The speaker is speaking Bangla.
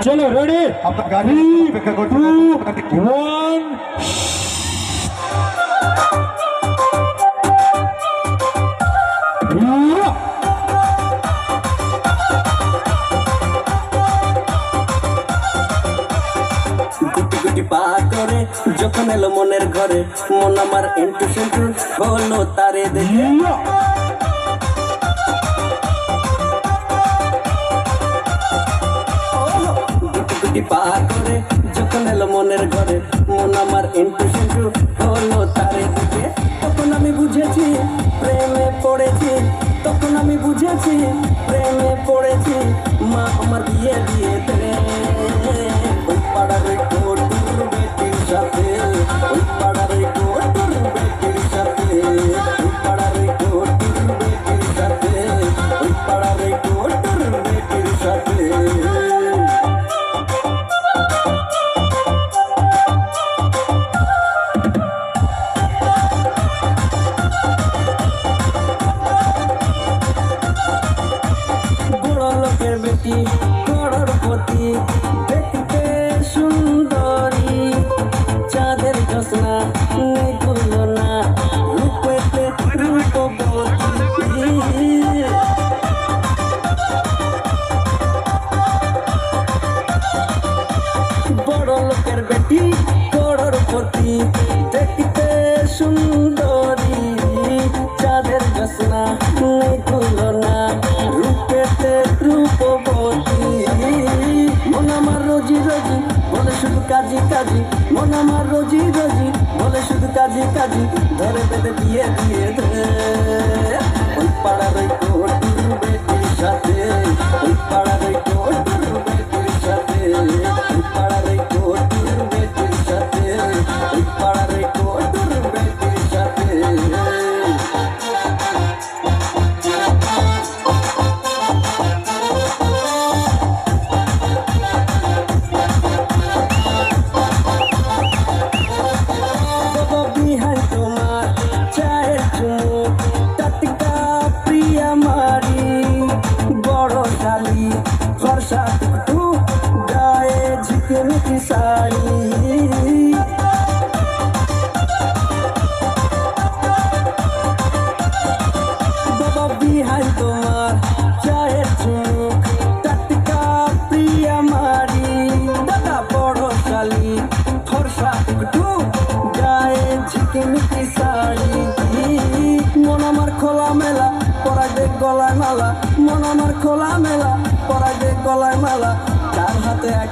চলো রেডি আপনার গাড়ি অপেক্ষা করতে 2 1 গুটি গুটি পা করে যখন এলো মনের ঘরে, মন আমার এন্টু সেন্টু হলো তারে দেখে। গুটি গুটি পা করে যখন এলো মনের ঘরে, মন আমার এন্টু সেন্টু হলো তারে দেখে। তখন আমি বুঝেছি প্রেমে পড়েছি, তখন আমি বুঝেছি প্রেমে পড়েছি। মা আমার বিয়ে দিয়ে দেবে ওই পাড়ার ওই কোটুর বেটির সাথে, ওই পাড়ার ওই কোটুর বেটির সাথে, ওই পাড়ার ওই কোটুর বেটির সাথে, ওই পাড়ার ওই কোটুর বেটির সাথে। বড় লোকের বেটি করোড়পতি, দেখতে সুন্দরী, চাঁদের জোছনা নেই তুলনা, রূপেতে রূপবতী। বড় লোকের বেটি করোড়পতি, দেখতে সুন্দরী, চাঁদের জোছনা নেই তুলনা, রূপেতে রূপবতী। মন আমার রোজি রোজি বলে শুধু কাজী কাজী, মন আমার রোজি রোজি বলে শুধু কাজী কাজী, ধরে বেঁধে বিয়ে দিয়ে দে ওই পাড়ার ওই কোটুর বেটির সাথে, ওই পাড়ার ওই কোটুর বেটির সাথে, ওই পাড়ার ওই কোটুর বেটির সাথে, ওই পাড়ার ওই কোটুর বেটির সাথে। বিহান তোমার চায়ের চুমুক, টাটকা প্রিয়া মারি, বড় শালি ফর্সা টুকটু, গায়ে ঝিকমিকি শাড়ি। বাবা বিহান তোমার চায়ের চুমুক, টাটকা প্রিয়া মারি, দাদা বড় শালি ফর্সা টুকটু, গায়ে ঝিকিমিকি শাড়ি। মন আমার খোলা মেলা পরাই দে গলায় মালা, মন আমার খোলা মেলা পরাই দে গলায় মালা, তার হাতে এক